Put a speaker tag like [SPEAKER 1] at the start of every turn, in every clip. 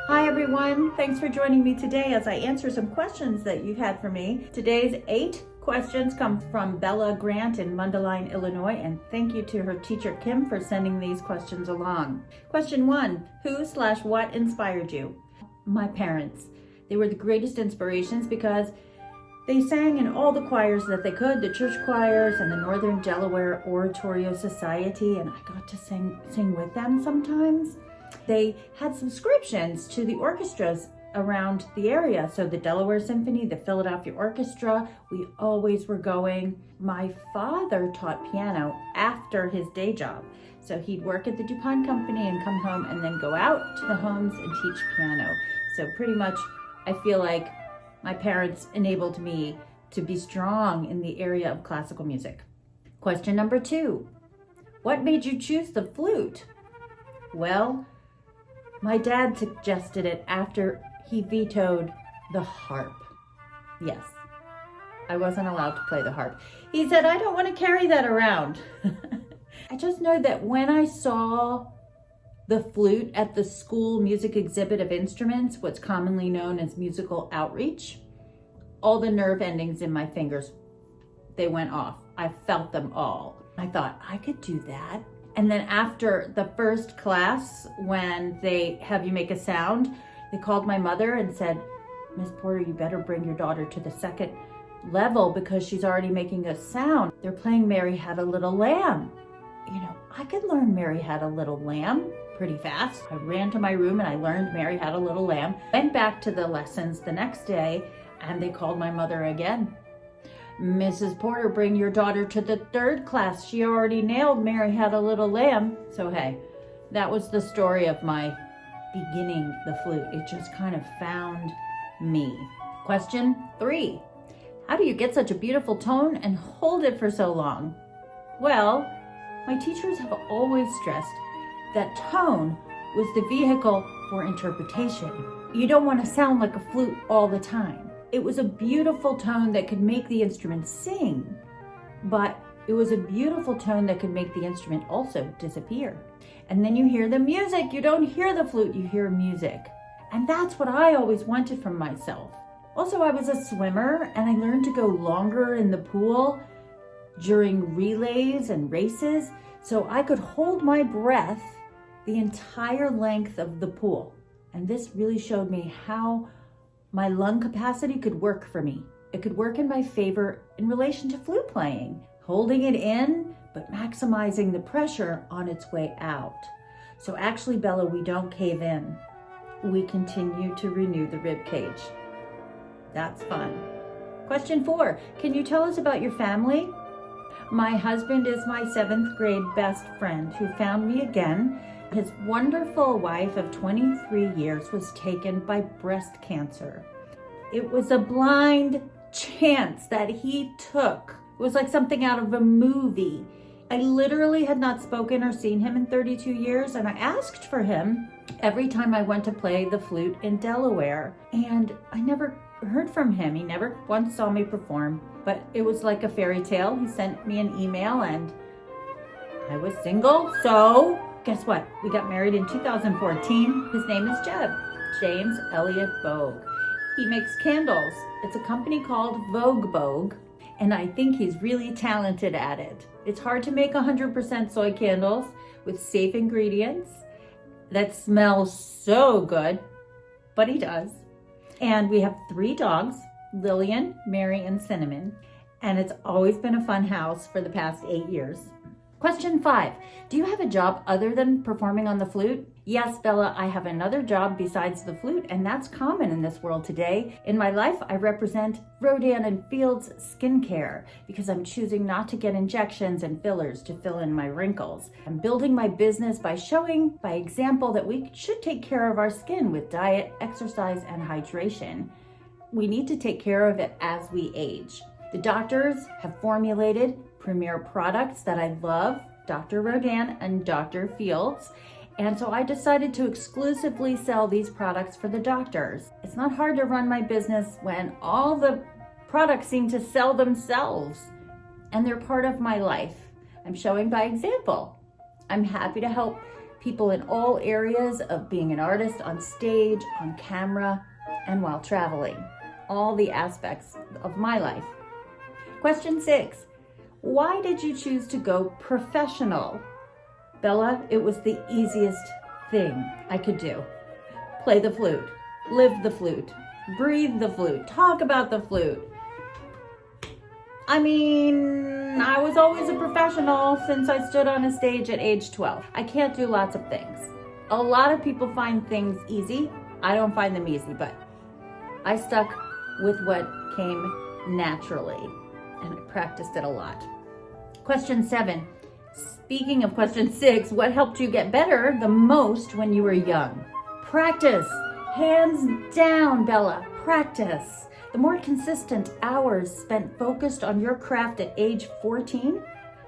[SPEAKER 1] Hi everyone, thanks for joining me today as I answer some questions that you've had for me. Today's 8 questions come from Bella Grant in Mundelein, Illinois, and thank you to her teacher Kim for sending these questions along. Question 1, who/what inspired you? My parents. They were the greatest inspirations because they sang in all the choirs that they could, the church choirs and the Northern Delaware Oratorio Society, and I got to sing with them sometimes. They had subscriptions to the orchestras around the area. So the Delaware Symphony, the Philadelphia Orchestra, we always were going. My father taught piano after his day job. So he'd work at the DuPont company and come home and then go out to the homes and teach piano. So pretty much I feel like my parents enabled me to be strong in the area of classical music. Question number 2, what made you choose the flute? Well, my dad suggested it after he vetoed the harp. Yes, I wasn't allowed to play the harp. He said, I don't want to carry that around. I just know that when I saw the flute at the school music exhibit of instruments, what's commonly known as musical outreach, all the nerve endings in my fingers, they went off. I felt them all. I thought, I could do that. And then after the first class, when they have you make a sound, they called my mother and said, Miss Porter, you better bring your daughter to the second level because she's already making a sound. They're playing Mary Had a Little Lamb. You know, I could learn Mary Had a Little Lamb pretty fast. I ran to my room and I learned Mary Had a Little Lamb. Went back to the lessons the next day and they called my mother again. Mrs. Porter, bring your daughter to the third class. She already nailed Mary Had a Little Lamb. So hey, that was the story of my beginning the flute. It just kind of found me. Question 3, how do you get such a beautiful tone and hold it for so long? Well, my teachers have always stressed that tone was the vehicle for interpretation. You don't want to sound like a flute all the time. It was a beautiful tone that could make the instrument sing, but it was a beautiful tone that could make the instrument also disappear. And then you hear the music. You don't hear the flute, you hear music. And that's what I always wanted from myself. Also, I was a swimmer and I learned to go longer in the pool during relays and races, so I could hold my breath the entire length of the pool. And this really showed me how my lung capacity could work for me. It could work in my favor in relation to flute playing, holding it in, but maximizing the pressure on its way out. So actually, Bella, we don't cave in. We continue to renew the rib cage. That's fun. Question 4, can you tell us about your family? My husband is my 7th grade best friend who found me again. His wonderful wife of 23 years was taken by breast cancer. It was a blind chance that he took. It was like something out of a movie. I literally had not spoken or seen him in 32 years, and I asked for him every time I went to play the flute in Delaware, and I never heard from him. He never once saw me perform, but it was like a fairy tale. He sent me an email, and I was single, so guess what? We got married in 2014. His name is James Elliott Bogue. He makes candles. It's a company called Vogue, and I think he's really talented at it. It's hard to make 100% soy candles with safe ingredients that smell so good, but he does. And we have 3 dogs, Lillian, Mary, and Cinnamon, and it's always been a fun house for the past 8 years. Question 5, do you have a job other than performing on the flute? Yes, Bella, I have another job besides the flute, and that's common in this world today. In my life, I represent Rodan and Fields Skincare because I'm choosing not to get injections and fillers to fill in my wrinkles. I'm building my business by showing by example that we should take care of our skin with diet, exercise, and hydration. We need to take care of it as we age. The doctors have formulated premier products that I love, Dr. Rodan and Dr. Fields. And so I decided to exclusively sell these products for the doctors. It's not hard to run my business when all the products seem to sell themselves and they're part of my life. I'm showing by example. I'm happy to help people in all areas of being an artist, on stage, on camera, and while traveling. All the aspects of my life. Question 6. Why did you choose to go professional? Bella, it was the easiest thing I could do. Play the flute, live the flute, breathe the flute, talk about the flute. I mean, I was always a professional since I stood on a stage at age 12. I can't do lots of things. A lot of people find things easy. I don't find them easy, but I stuck with what came naturally, and I practiced it a lot. Question 7. Speaking of question 6, what helped you get better the most when you were young? Practice. Hands down, Bella. Practice. The more consistent hours spent focused on your craft at age 14,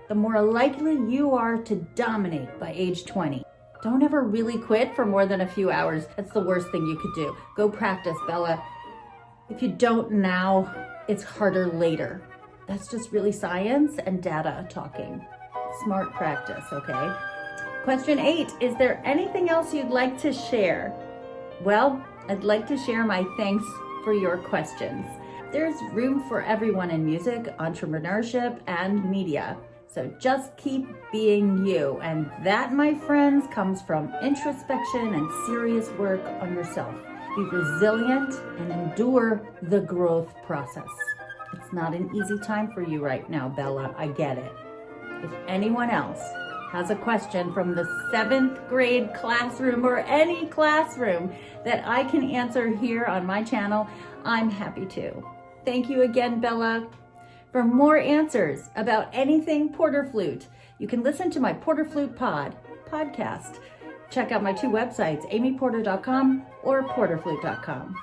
[SPEAKER 1] the more likely you are to dominate by age 20. Don't ever really quit for more than a few hours. That's the worst thing you could do. Go practice, Bella. If you don't now, it's harder later. That's just really science and data talking. Smart practice, okay? Question 8, is there anything else you'd like to share? Well, I'd like to share my thanks for your questions. There's room for everyone in music, entrepreneurship, and media. So just keep being you. And that, my friends, comes from introspection and serious work on yourself. Be resilient and endure the growth process. It's not an easy time for you right now, Bella. I get it. If anyone else has a question from the 7th grade classroom or any classroom that I can answer here on my channel, I'm happy to. Thank you again, Bella. For more answers about anything Porter Flute, you can listen to my Porter Flute podcast. Check out my 2 websites, amyporter.com or porterflute.com.